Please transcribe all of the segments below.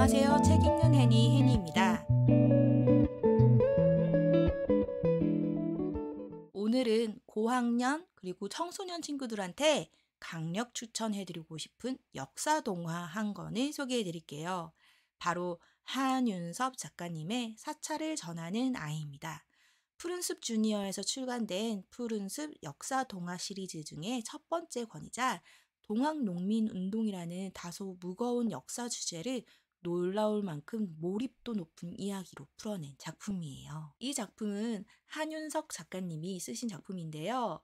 안녕하세요. 책 읽는 해니입니다. 오늘은 고학년 그리고 청소년 친구들한테 강력 추천해드리고 싶은 역사 동화 한 권을 소개해드릴게요. 바로 한윤섭 작가님의 사찰을 전하는 아이입니다. 푸른숲 주니어에서 출간된 푸른숲 역사 동화 시리즈 중에 첫 번째 권이자 동학농민운동이라는 다소 무거운 역사 주제를 놀라울 만큼 몰입도 높은 이야기로 풀어낸 작품이에요. 이 작품은 한윤석 작가님이 쓰신 작품인데요.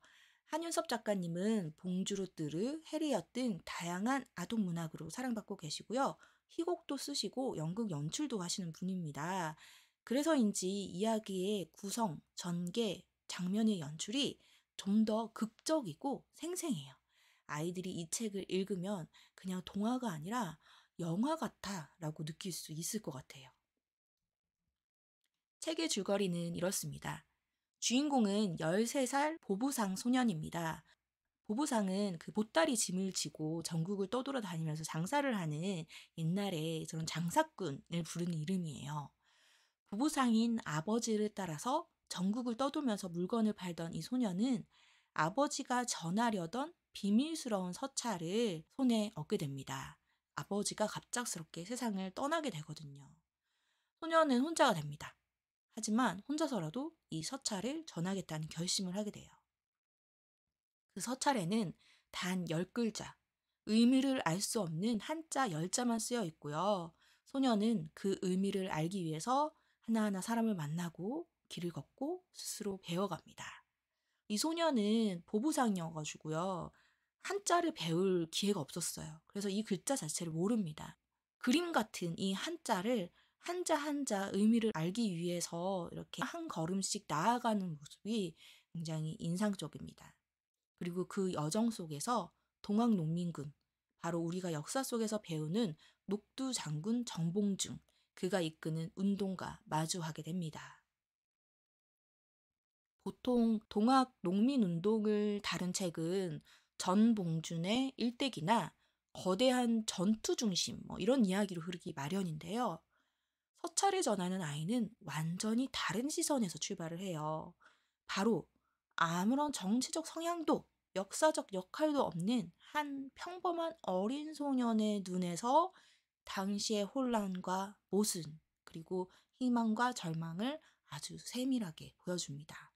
한윤석 작가님은 봉주르뜨르, 해리엇 등 다양한 아동 문학으로 사랑받고 계시고요. 희곡도 쓰시고 연극 연출도 하시는 분입니다. 그래서인지 이야기의 구성, 전개, 장면의 연출이 좀 더 극적이고 생생해요. 아이들이 이 책을 읽으면 그냥 동화가 아니라 영화 같아 라고 느낄 수 있을 것 같아요. 책의 줄거리는 이렇습니다. 주인공은 13살 보부상 소년입니다. 보부상은 그 보따리 짐을 지고 전국을 떠돌아다니면서 장사를 하는 옛날에 저런 장사꾼을 부르는 이름이에요. 보부상인 아버지를 따라서 전국을 떠돌면서 물건을 팔던 이 소년은 아버지가 전하려던 비밀스러운 서찰을 손에 얻게 됩니다. 아버지가 갑작스럽게 세상을 떠나게 되거든요. 소년은 혼자가 됩니다. 하지만 혼자서라도 이 서찰을 전하겠다는 결심을 하게 돼요. 그 서찰에는 단 10글자, 의미를 알 수 없는 한자 10자만 쓰여 있고요. 소년은 그 의미를 알기 위해서 하나하나 사람을 만나고 길을 걷고 스스로 배워갑니다. 이 소년은 보부상이어가지고요. 한자를 배울 기회가 없었어요. 그래서 이 글자 자체를 모릅니다. 그림 같은 이 한자를 한자 한자 의미를 알기 위해서 이렇게 한 걸음씩 나아가는 모습이 굉장히 인상적입니다. 그리고 그 여정 속에서 동학농민군, 바로 우리가 역사 속에서 배우는 녹두 장군 정봉중, 그가 이끄는 운동가 마주하게 됩니다. 보통 동학농민운동을 다룬 책은 전봉준의 일대기나 거대한 전투 중심 이런 이야기로 흐르기 마련인데요. 서찰을 전하는 아이는 완전히 다른 시선에서 출발을 해요. 바로 아무런 정치적 성향도 역사적 역할도 없는 한 평범한 어린 소년의 눈에서 당시의 혼란과 모순, 그리고 희망과 절망을 아주 세밀하게 보여줍니다.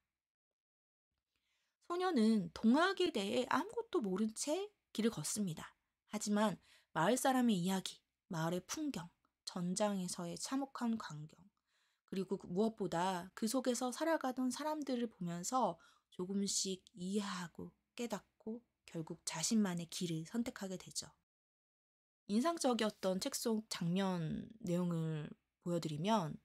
소년은 동학에 대해 아무것도 모른 채 길을 걷습니다. 하지만 마을 사람의 이야기, 마을의 풍경, 전장에서의 참혹한 광경, 그리고 무엇보다 그 속에서 살아가던 사람들을 보면서 조금씩 이해하고 깨닫고 결국 자신만의 길을 선택하게 되죠. 인상적이었던 책 속 장면 내용을 보여드리면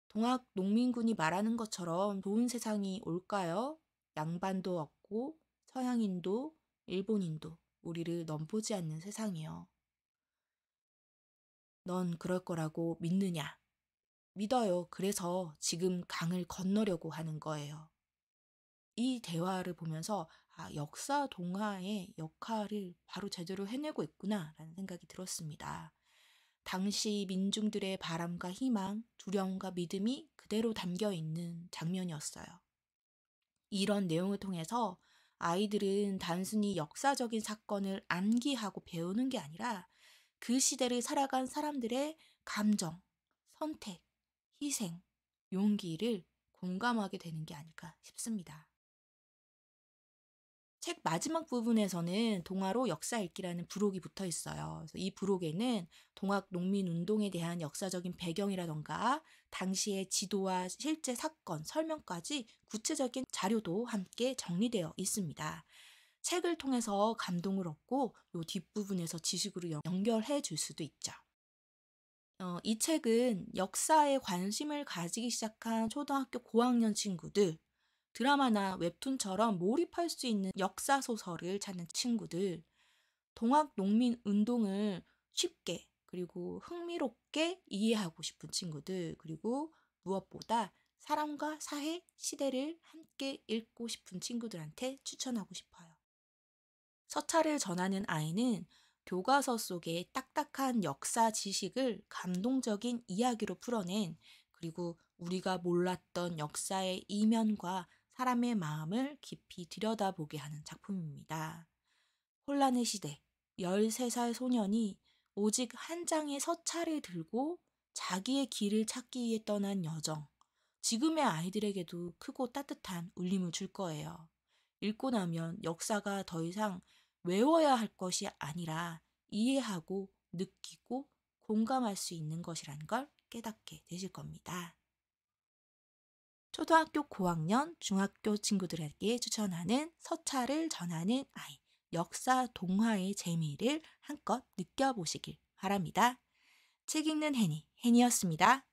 동학 농민군이 말하는 것처럼 좋은 세상이 올까요? 양반도 없고 서양인도 일본인도 우리를 넘보지 않는 세상이요. 넌 그럴 거라고 믿느냐? 믿어요. 그래서 지금 강을 건너려고 하는 거예요. 이 대화를 보면서 역사 동화의 역할을 바로 제대로 해내고 있구나라는 생각이 들었습니다. 당시 민중들의 바람과 희망, 두려움과 믿음이 그대로 담겨 있는 장면이었어요. 이런 내용을 통해서 아이들은 단순히 역사적인 사건을 암기하고 배우는 게 아니라 그 시대를 살아간 사람들의 감정, 선택, 희생, 용기를 공감하게 되는 게 아닐까 싶습니다. 책 마지막 부분에서는 동화로 역사 읽기라는 부록이 붙어 있어요. 그래서 이 부록에는 동학 농민운동에 대한 역사적인 배경이라던가 당시의 지도와 실제 사건, 설명까지 구체적인 자료도 함께 정리되어 있습니다. 책을 통해서 감동을 얻고 요 뒷부분에서 지식으로 연결해 줄 수도 있죠. 이 책은 역사에 관심을 가지기 시작한 초등학교 고학년 친구들, 드라마나 웹툰처럼 몰입할 수 있는 역사 소설을 찾는 친구들, 동학 농민 운동을 쉽게 그리고 흥미롭게 이해하고 싶은 친구들, 그리고 무엇보다 사람과 사회, 시대를 함께 읽고 싶은 친구들한테 추천하고 싶어요. 서찰을 전하는 아이는 교과서 속의 딱딱한 역사 지식을 감동적인 이야기로 풀어낸, 그리고 우리가 몰랐던 역사의 이면과 사람의 마음을 깊이 들여다보게 하는 작품입니다. 혼란의 시대, 13살 소년이 오직 한 장의 서찰을 들고 자기의 길을 찾기 위해 떠난 여정. 지금의 아이들에게도 크고 따뜻한 울림을 줄 거예요. 읽고 나면 역사가 더 이상 외워야 할 것이 아니라 이해하고 느끼고 공감할 수 있는 것이라는 걸 깨닫게 되실 겁니다. 초등학교 고학년, 중학교 친구들에게 추천하는 서찰을 전하는 아이, 역사 동화의 재미를 한껏 느껴보시길 바랍니다. 책 읽는 해니, 해니였습니다.